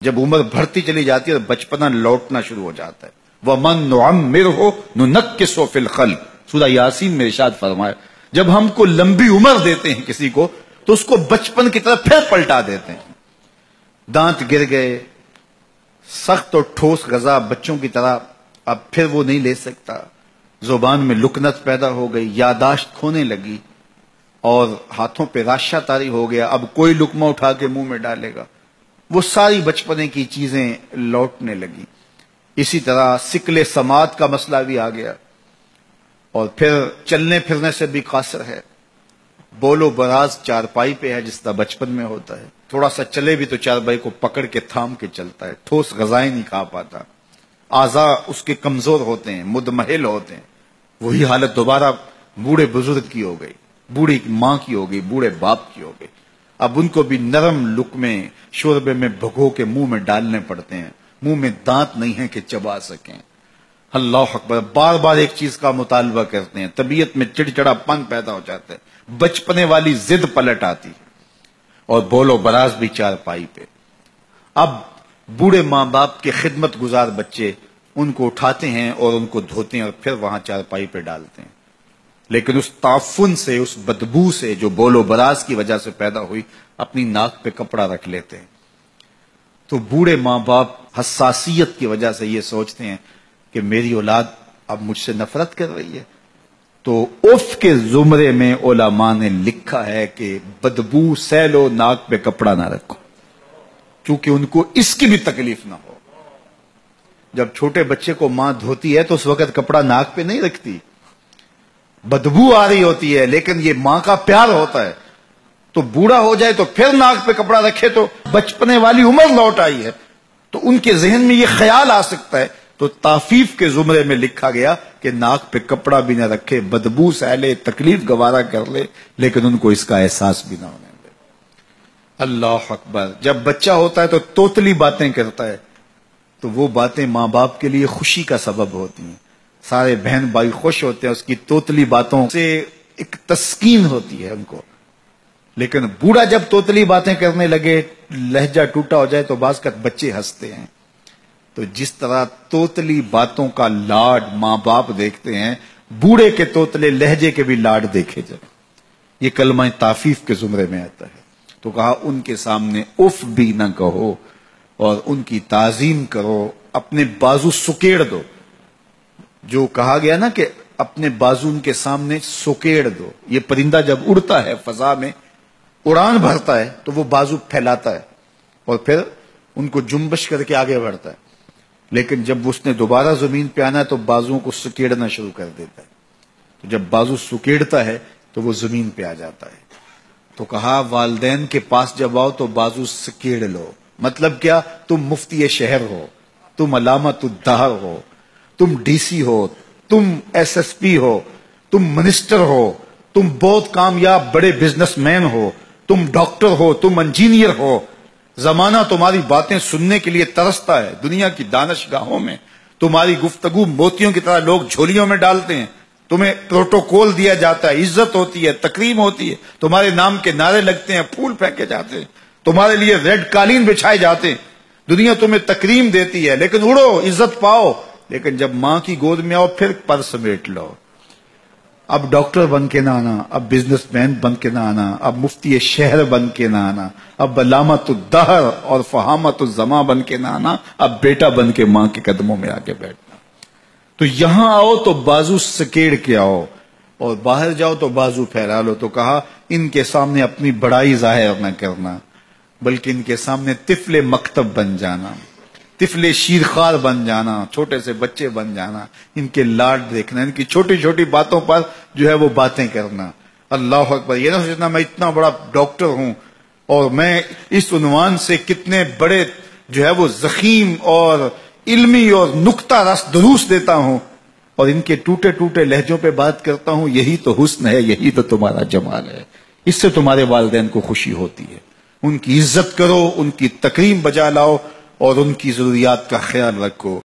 جب عمر بڑھتی چلی جاتی ہے تو بچپنا لوٹنا شروع ہو جاتا ہے. وَمَن نُعَمِّرْهُ نُنَكِّسُهُ فِي الْخَلْقِ، سورہ یاسین میں ارشاد فرمایا جب ہم کو لمبی عمر دیتے ہیں کسی کو تو اس کو بچپن کی طرح پھر پلٹا دیتے ہیں. دانت گر گئے، سخت اور ٹھوس غذا بچوں کی طرح اب پھر وہ نہیں لے سکتا، زبان میں لکنت پیدا ہو گئی، یاداشت کھونے لگی اور ہاتھوں پہ راشا طاری ہو گیا، اب کوئی لقمہ اٹھا کے منہ میں ڈالے گا. وہ ساری بچپنے کی چیزیں لوٹنے لگی. اسی طرح سکل سماعت کا مسئلہ بھی آ گیا اور پھر چلنے پھرنے سے بھی قاصر ہے. بول و براز چارپائی پہ ہے جس طرح بچپن میں ہوتا ہے، تھوڑا سا چلے بھی تو چارپائی کو پکڑ کے تھام کے چلتا ہے، ٹھوس غذائیں نہیں کھا پاتا، اعضاء اس کے کمزور ہوتے ہیں، مدمحل ہوتے ہیں. وہی حالت دوبارہ بوڑھے بزرگ کی ہو گئی، بوڑھی ماں کی ہو گئی، بوڑھے باپ کی ہو گئی. اب ان کو بھی نرم لقمے شوربے میں بھگو کے منہ میں ڈالنے پڑتے ہیں، منہ میں دانت نہیں ہے کہ چبا سکیں. اللہ اکبر، بار بار ایک چیز کا مطالبہ کرتے ہیں، طبیعت میں چڑچڑا پن پیدا ہو جاتا ہے، بچپنے والی ضد پلٹ آتی اور بولو براز بھی چارپائی پہ. اب بوڑھے ماں باپ کے خدمت گزار بچے ان کو اٹھاتے ہیں اور ان کو دھوتے ہیں اور پھر وہاں چارپائی پہ ڈالتے ہیں. لیکن اس تعفن سے، اس بدبو سے جو بول و براز کی وجہ سے پیدا ہوئی، اپنی ناک پہ کپڑا رکھ لیتے ہیں. تو بوڑھے ماں باپ حساسیت کی وجہ سے یہ سوچتے ہیں کہ میری اولاد اب مجھ سے نفرت کر رہی ہے. تو اف کے زمرے میں علماء نے لکھا ہے کہ بدبو سہ لو، ناک پہ کپڑا نہ رکھو، کیونکہ ان کو اس کی بھی تکلیف نہ ہو. جب چھوٹے بچے کو ماں دھوتی ہے تو اس وقت کپڑا ناک پہ نہیں رکھتی، بدبو آ رہی ہوتی ہے، لیکن یہ ماں کا پیار ہوتا ہے. تو بوڑھا ہو جائے تو پھر ناک پہ کپڑا رکھے تو بچپنے والی عمر لوٹ آئی ہے، تو ان کے ذہن میں یہ خیال آ سکتا ہے. تو تعفیف کے زمرے میں لکھا گیا کہ ناک پہ کپڑا بھی نہ رکھے، بدبو سہ لے، تکلیف گوارا کر لے، لیکن ان کو اس کا احساس بھی نہ ہونے دے. اللہ اکبر. جب بچہ ہوتا ہے تو توتلی باتیں کرتا ہے، تو وہ باتیں ماں باپ کے لیے خوشی کا سبب ہوتی ہیں. سارے بہن بھائی خوش ہوتے ہیں، اس کی توتلی باتوں سے ایک تسکین ہوتی ہے ان کو. لیکن بوڑھا جب توتلی باتیں کرنے لگے، لہجہ ٹوٹا ہو جائے تو بعض کا بچے ہنستے ہیں. تو جس طرح توتلی باتوں کا لاڈ ماں باپ دیکھتے ہیں، بوڑھے کے توتلے لہجے کے بھی لاڈ دیکھے جائیں. یہ کلمہ تعفیف کے زمرے میں آتا ہے. تو کہا ان کے سامنے اف بھی نہ کہو اور ان کی تعظیم کرو، اپنے بازو سکیڑ دو. جو کہا گیا نا کہ اپنے بازو ان کے سامنے سکیڑ دو. یہ پرندہ جب اڑتا ہے فضا میں، اڑان بھرتا ہے تو وہ بازو پھیلاتا ہے اور پھر ان کو جنبش کر کے آگے بڑھتا ہے. لیکن جب اس نے دوبارہ زمین پہ آنا ہے تو بازوؤں کو سکیڑنا شروع کر دیتا ہے. تو جب بازو سکیڑتا ہے تو وہ زمین پہ آ جاتا ہے. تو کہا والدین کے پاس جب آؤ تو بازو سکیڑ لو. مطلب کیا؟ تم مفتی شہر ہو، تم علامت الدہر ہو، تم ڈی سی ہو، تم ایس ایس پی ہو، تم منسٹر ہو، تم بہت کامیاب بڑے بزنس مین ہو، تم ڈاکٹر ہو، تم انجینئر ہو. زمانہ تمہاری باتیں سننے کے لیے ترستا ہے. دنیا کی دانشگاہوں میں تمہاری گفتگو موتیوں کی طرح لوگ جھولیوں میں ڈالتے ہیں. تمہیں پروٹوکول دیا جاتا ہے، عزت ہوتی ہے، تکریم ہوتی ہے، تمہارے نام کے نعرے لگتے ہیں، پھول پھینکے جاتے ہیں، تمہارے لیے ریڈ قالین بچھائے جاتے ہیں. دنیا تمہیں تکریم دیتی ہے، لیکن اڑو، عزت پاؤ. لیکن جب ماں کی گود میں آؤ پھر پر سمیٹ لو. اب ڈاکٹر بن کے نہ آنا، اب بزنس مین بن کے نہ آنا، اب مفتی شہر بن کے نہ آنا، اب علامت الدہر اور فہامت الزمان بن کے نہ آنا، اب بیٹا بن کے ماں کے قدموں میں آگے بیٹھنا. تو یہاں آؤ تو بازو سکیڑ کے آؤ اور باہر جاؤ تو بازو پھیلا لو. تو کہا ان کے سامنے اپنی بڑائی ظاہر نہ کرنا، بلکہ ان کے سامنے طفل مکتب بن جانا، طفل شیرخوار بن جانا، چھوٹے سے بچے بن جانا، ان کے لاڈ دیکھنا، ان کی چھوٹی چھوٹی باتوں پر جو ہے وہ باتیں کرنا. اللہ اکبر. یہ نہ سوچنا میں اتنا بڑا ڈاکٹر ہوں اور میں اس عنوان سے کتنے بڑے جو ہے وہ ضخیم اور علمی اور نکتہ رس دروس دیتا ہوں اور ان کے ٹوٹے ٹوٹے لہجوں پہ بات کرتا ہوں. یہی تو حسن ہے، یہی تو تمہارا جمال ہے. اس سے تمہارے والدین کو خوشی ہوتی ہے. ان کی عزت کرو، ان کی تکریم بجا لاؤ اور ان کی ضروریات کا خیال رکھو.